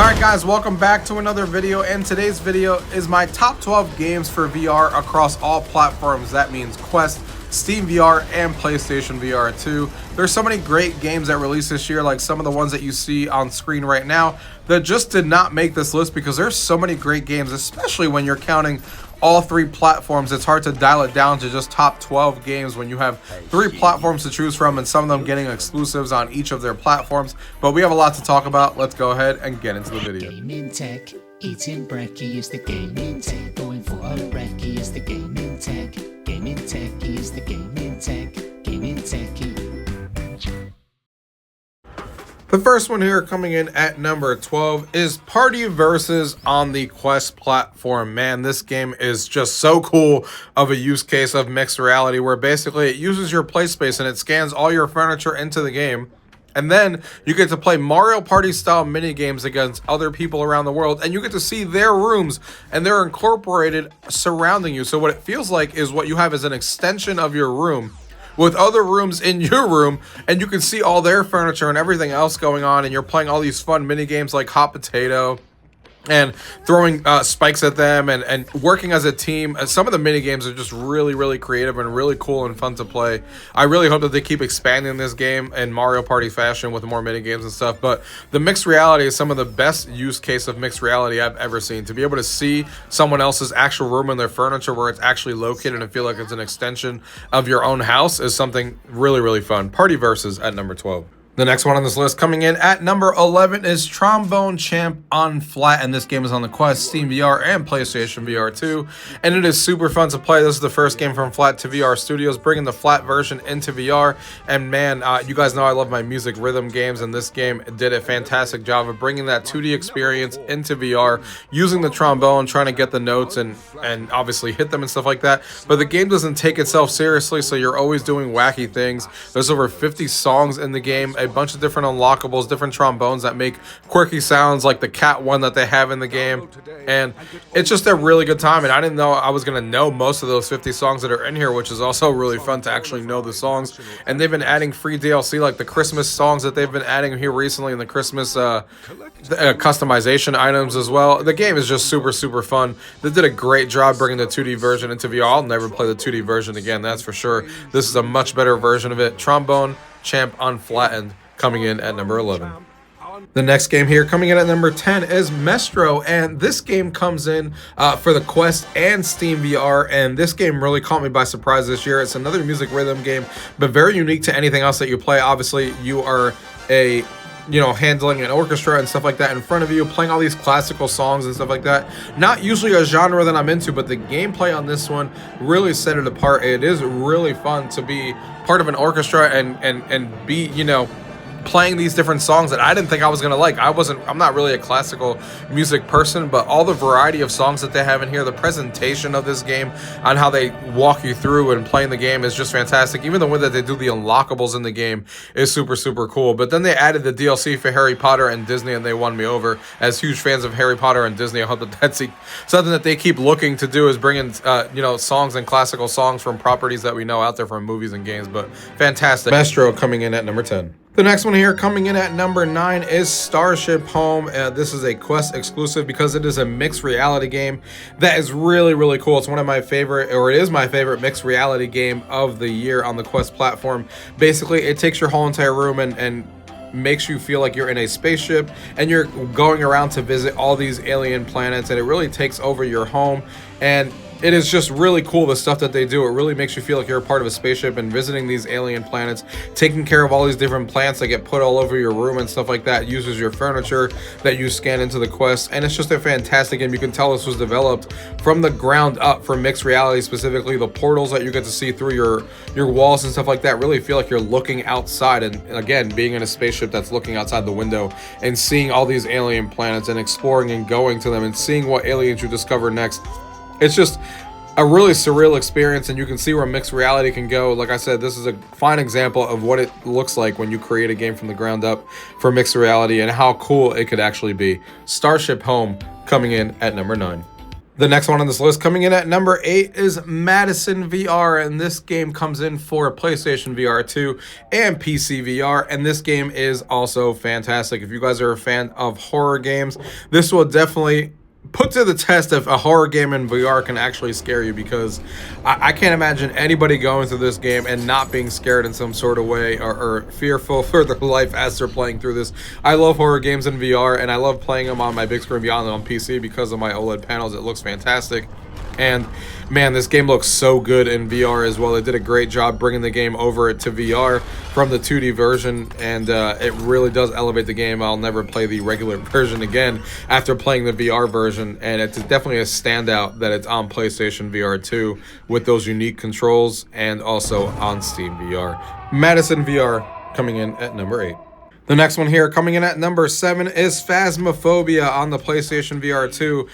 Alright guys, welcome back to another video, and today's video is my top 12 games for VR across all platforms. That means Quest, Steam VR, and PlayStation VR 2. There's so many great games that released this year, like some of the ones that you see on screen right now, that just did not make this list because there's so many great games, especially when you're counting all three platforms. It's hard to dial it down to just top 12 games when you have three platforms to choose from and some of them getting exclusives on each of their platforms. But we have a lot to talk about. Let's go ahead and get into the video. Gaming tech, eating brekkie is the gaming tech. Going for a brekkie is the gaming tech. Gaming techie is the gaming tech. Gaming techie. The first one here coming in at number 12 is Party Versus on the Quest platform. Man, this game is just so cool of a use case of mixed reality where basically it uses your play space and it scans all your furniture into the game. And then you get to play Mario Party style mini games against other people around the world, and you get to see their rooms and they're incorporated surrounding you. So what it feels like is what you have is an extension of your room with other rooms in your room, and you can see all their furniture and everything else going on, and you're playing all these fun mini games like Hot Potato and throwing spikes at them and working as a team. Some of the mini games are just really creative and really cool and fun to play. I really hope that they keep expanding this game in Mario Party fashion with more mini games and stuff. But the mixed reality is some of the best use case of mixed reality I've ever seen. To be able to see someone else's actual room and their furniture where it's actually located and feel like it's an extension of your own house is something really fun. Party Versus at number 12. The next one on this list coming in at number 11 is Trombone Champ on Flat, and this game is on the Quest, Steam VR, and PlayStation VR 2, and it is super fun to play. This is the first game from Flat to VR Studios, bringing the Flat version into VR, and man, you guys know I love my music rhythm games, and this game did a fantastic job of bringing that 2D experience into VR, using the trombone, trying to get the notes and obviously hit them and stuff like that, but the game doesn't take itself seriously, so you're always doing wacky things. There's over 50 songs in the game, a bunch of different unlockables, different trombones that make quirky sounds like the cat one that they have in the game, and it's just a really good time. And I didn't know I was gonna know most of those 50 songs that are in here, which is also really fun to actually know the songs. And they've been adding free DLC like the Christmas songs that they've been adding here recently, and the Christmas customization items as well. The game is just super fun. They did a great job bringing the 2D version into VR. I'll never play the 2D version again, that's for sure. This is a much better version of it. Trombone Champ Unflattened coming in at number 11. The next game here coming in at number 10 is Maestro, and this game comes in for the Quest and Steam VR, and this game really caught me by surprise this year. It's another music rhythm game, but very unique to anything else that you play. Obviously, you are handling an orchestra and stuff like that in front of you, playing all these classical songs and stuff like that. Not usually a genre that I'm into, but the gameplay on this one really set it apart. It is really fun to be part of an orchestra and be, playing these different songs that I didn't think I was gonna like. I'm not really a classical music person, but all the variety of songs that they have in here, the presentation of this game on how they walk you through and playing the game is just fantastic. Even the way that they do the unlockables in the game is super cool. But then they added the DLC for Harry Potter and Disney, and they won me over. As huge fans of Harry Potter and Disney, I hope that that's something that they keep looking to do, is bring in songs and classical songs from properties that we know out there from movies and games. But fantastic. Maestro coming in at number 10. The next one here coming in at number 9 is Starship Home. This is a Quest exclusive because it is a mixed reality game that is really cool. It's one of my favorite, or it is my favorite mixed reality game of the year on the Quest platform. Basically, it takes your whole entire room and makes you feel like you're in a spaceship and you're going around to visit all these alien planets, and it really takes over your home. And it is just really cool, the stuff that they do. It really makes you feel like you're a part of a spaceship and visiting these alien planets, taking care of all these different plants that get put all over your room and stuff like that. It uses your furniture that you scan into the Quest, and it's just a fantastic game. You can tell this was developed from the ground up for mixed reality, specifically the portals that you get to see through your walls and stuff like that really feel like you're looking outside, and again, being in a spaceship that's looking outside the window and seeing all these alien planets and exploring and going to them and seeing what aliens you discover next. It's just a really surreal experience, and you can see where mixed reality can go. Like I said, this is a fine example of what it looks like when you create a game from the ground up for mixed reality and how cool it could actually be. Starship Home coming in at number 9. The next one on this list coming in at number 8 is Madison VR, and this game comes in for PlayStation VR 2 and PCVR, and this game is also fantastic. If you guys are a fan of horror games, this will definitely put to the test if a horror game in VR can actually scare you, because I can't imagine anybody going through this game and not being scared in some sort of way or fearful for their life as they're playing through this. I love horror games in VR, and I love playing them on my big screen beyond on PC because of my OLED panels. It looks fantastic. And man, this game looks so good in VR as well. They did a great job bringing the game over to VR from the 2D version, and it really does elevate the game. I'll never play the regular version again after playing the VR version, and it's definitely a standout that it's on PlayStation VR 2 with those unique controls, and also on Steam VR. Madison VR coming in at number 8. The next one here coming in at number 7 is Phasmophobia on the PlayStation VR 2.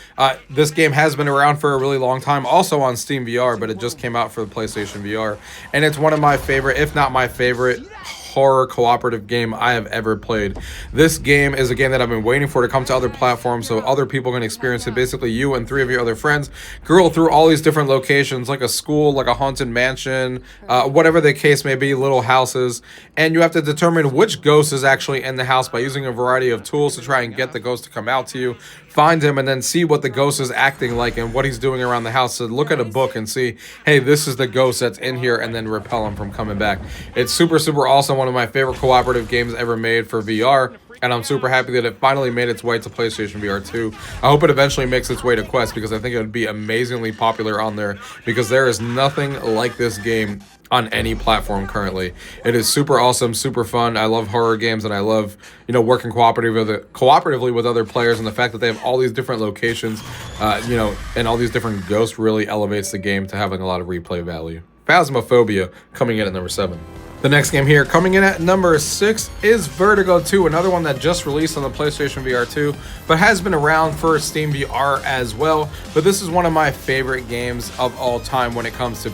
This game has been around for a really long time, also on Steam VR, but it just came out for the PlayStation VR. And it's one of my favorite, if not my favorite, horror cooperative game I have ever played. This game is a game that I've been waiting for to come to other platforms so other people can experience it. Basically, you and 3 of your other friends go through all these different locations, like a school, like a haunted mansion, whatever the case may be, little houses, and you have to determine which ghost is actually in the house by using a variety of tools to try and get the ghost to come out to you, find him, and then see what the ghost is acting like and what he's doing around the house. So look at a book and see, hey, this is the ghost that's in here, and then repel him from coming back. It's super, super awesome. One of my favorite cooperative games ever made for VR, and I'm super happy that it finally made its way to PlayStation VR 2. I hope it eventually makes its way to Quest, because I think it would be amazingly popular on there, because there is nothing like this game on any platform currently. It is super awesome, super fun. I love horror games, and I love, working cooperatively with other players, and the fact that they have all these different locations, and all these different ghosts really elevates the game to having a lot of replay value. Phasmophobia coming in at number 7. The next game here coming in at number 6 is Vertigo 2, another one that just released on the PlayStation VR 2, but has been around for Steam VR as well. But this is one of my favorite games of all time when it comes to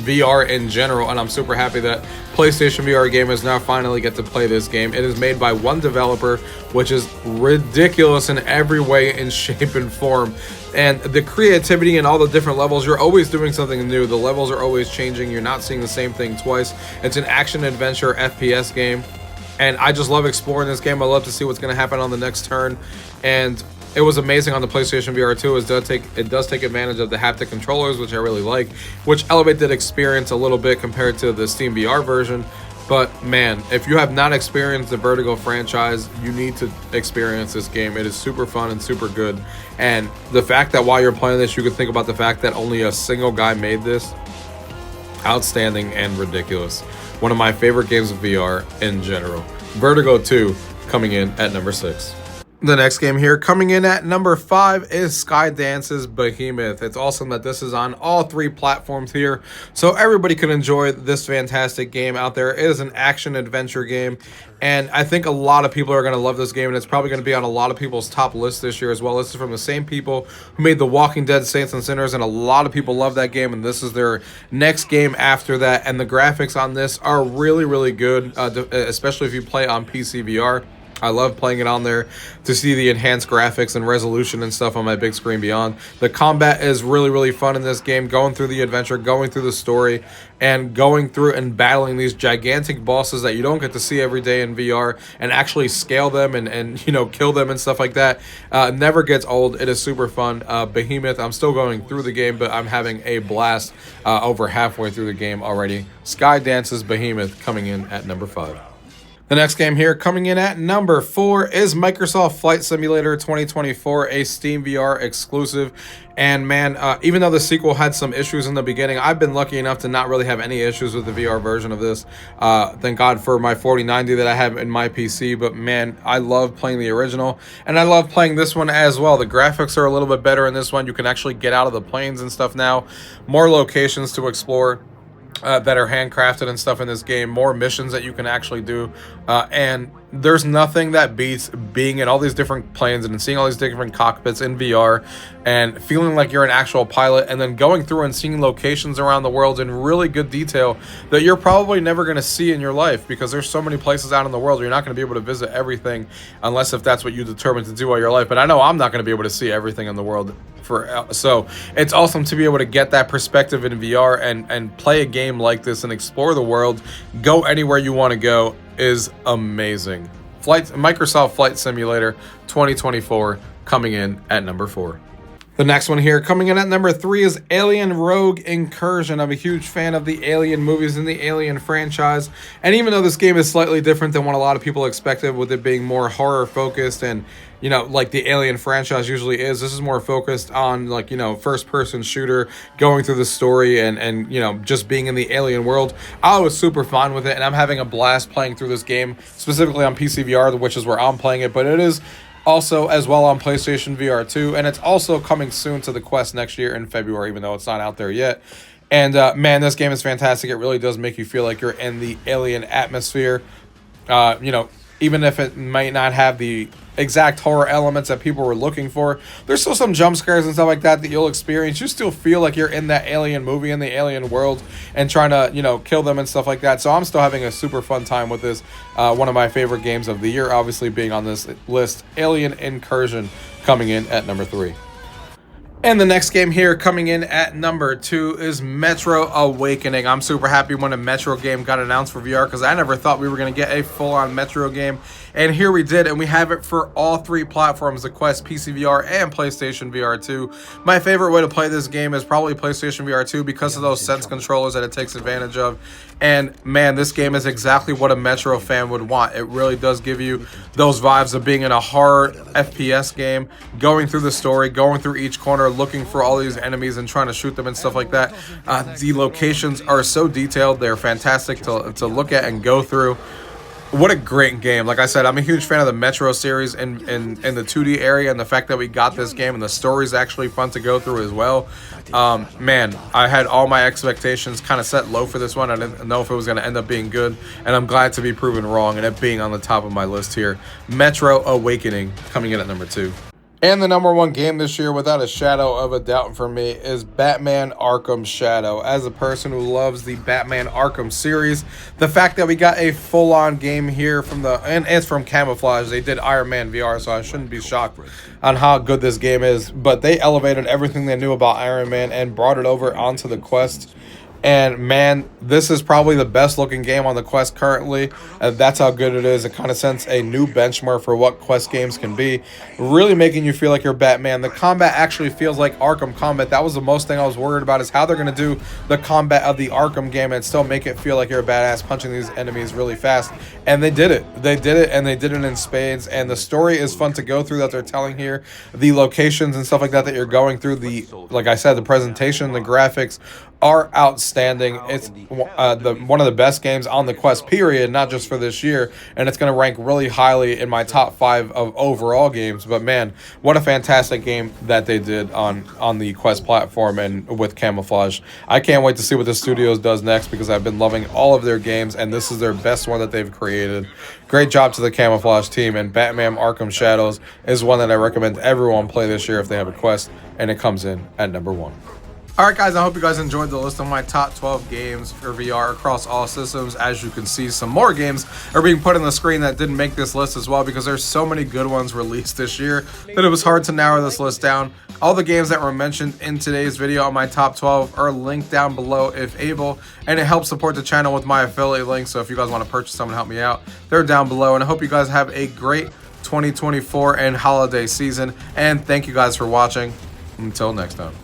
VR in general, and I'm super happy that PlayStation VR gamers now finally get to play this game. It is made by one developer, which is ridiculous in every way, in shape and form. And the creativity and all the different levels, you're always doing something new. The levels are always changing. You're not seeing the same thing twice. It's an action-adventure FPS game, and I just love exploring this game. I love to see what's going to happen on the next turn, and it was amazing on the PlayStation VR 2. It does take advantage of the haptic controllers, which I really like, which elevate that experience a little bit compared to the Steam VR version. But man, if you have not experienced the Vertigo franchise, you need to experience this game. It is super fun and super good. And the fact that while you're playing this, you could think about the fact that only a single guy made this, outstanding and ridiculous. One of my favorite games of VR in general. Vertigo 2 coming in at number 6. The next game here coming in at number 5 is Skydance's Behemoth. It's awesome that this is on all 3 platforms here, so everybody can enjoy this fantastic game out there. It is an action-adventure game, and I think a lot of people are going to love this game, and it's probably going to be on a lot of people's top list this year as well. This is from the same people who made The Walking Dead Saints and Sinners, and a lot of people love that game, and this is their next game after that, and the graphics on this are really, really good, especially if you play on PCVR. I love playing it on there to see the enhanced graphics and resolution and stuff on my big screen beyond. The combat is really, really fun in this game, going through the adventure, going through the story, and going through and battling these gigantic bosses that you don't get to see every day in VR, and actually scale them and kill them and stuff like that. Never gets old. It is super fun. Behemoth, I'm still going through the game, but I'm having a blast over halfway through the game already. Skydance's Behemoth coming in at number 5. The next game here coming in at number 4 is Microsoft Flight Simulator 2024, a Steam VR exclusive. And man, even though the sequel had some issues in the beginning, I've been lucky enough to not really have any issues with the VR version of this. Thank God for my 4090 that I have in my PC. But man, I love playing the original, and I love playing this one as well. The graphics are a little bit better in this one. You can actually get out of the planes and stuff now. More locations to explore that are handcrafted and stuff in this game, more missions that you can actually do, and there's nothing that beats being in all these different planes and seeing all these different cockpits in VR and feeling like you're an actual pilot, and then going through and seeing locations around the world in really good detail that you're probably never going to see in your life, because there's so many places out in the world where you're not going to be able to visit everything unless if that's what you determine to do all your life. But I know I'm not going to be able to see everything in the world. So it's awesome to be able to get that perspective in VR and play a game like this and explore the world, go anywhere you want to go, is amazing. Microsoft Flight Simulator 2024 coming in at number 4. The next one here coming in at number 3 is Alien Rogue Incursion. I'm a huge fan of the Alien movies and the Alien franchise, and even though this game is slightly different than what a lot of people expected, with it being more horror focused and, you know, like the Alien franchise usually is, this is more focused on, like, you know, first person shooter, going through the story and you know, just being in the alien world. I was super fun with it, and I'm having a blast playing through this game, specifically on PCVR, which is where I'm playing it, but it is also as well on PlayStation VR 2, and it's also coming soon to the Quest next year in February, even though it's not out there yet. And man, this game is fantastic. It really does make you feel like you're in the alien atmosphere. You know, even if it might not have the exact horror elements that people were looking for, there's still some jump scares and stuff like that that you'll experience. You still feel like you're in that alien movie, in the alien world, and trying to, you know, kill them and stuff like that. So I'm still having a super fun time with this. One of my favorite games of the year, obviously being on this list, Alien Incursion, coming in at number 3. And the next game here coming in at number 2 is Metro Awakening. I'm super happy when a Metro game got announced for VR, because I never thought we were going to get a full-on Metro game. And here we did, and we have it for all 3 platforms, the Quest, PCVR, and PlayStation VR 2. My favorite way to play this game is probably PlayStation VR 2 because of those Sense controllers that it takes advantage of. And man, this game is exactly what a Metro fan would want. It really does give you those vibes of being in a horror FPS game, going through the story, going through each corner, looking for all these enemies and trying to shoot them and stuff like that. The locations are so detailed. They're fantastic to look at and go through. What a great game. Like I said, I'm a huge fan of the Metro series in the 2D area, and the fact that we got this game and the story's actually fun to go through as well. Man, I had all my expectations kind of set low for this one. I didn't know if it was going to end up being good, and I'm glad to be proven wrong and it being on the top of my list here. Metro Awakening coming in at number 2. And the number 1 game this year, without a shadow of a doubt for me, is Batman Arkham Shadow. As a person who loves the Batman Arkham series, the fact that we got a full-on game here and it's from Camouflage. They did Iron Man VR, so I shouldn't be shocked on how good this game is. But they elevated everything they knew about Iron Man and brought it over onto the Quest. And man, this is probably the best looking game on the Quest currently. That's how good it is. It kind of sets a new benchmark for what Quest games can be, really making you feel like you're Batman. The combat actually feels like Arkham combat. That was the most thing I was worried about, is how they're going to do the combat of the Arkham game and still make it feel like you're a badass punching these enemies really fast. And they did it. They did it, and they did it in spades. And the story is fun to go through that they're telling here. The locations and stuff like that you're going through, like I said, the presentation, the graphics are outstanding. It's one of the best games on the Quest, period, not just for this year, and it's going to rank really highly in my top 5 of overall games. But man, what a fantastic game that they did on the Quest platform and with Camouflage. I can't wait to see what the studios does next, because I've been loving all of their games, and this is their best one that they've created. Great job to the Camouflage team, and Batman Arkham Shadows is one that I recommend everyone play this year if they have a Quest, and it comes in at number 1. Alright guys, I hope you guys enjoyed the list of my top 12 games for VR across all systems. As you can see, some more games are being put on the screen that didn't make this list as well, because there's so many good ones released this year that it was hard to narrow this list down. All the games that were mentioned in today's video on my top 12 are linked down below if able, and it helps support the channel with my affiliate link, so if you guys want to purchase some and help me out, they're down below. And I hope you guys have a great 2024 and holiday season, and thank you guys for watching. Until next time.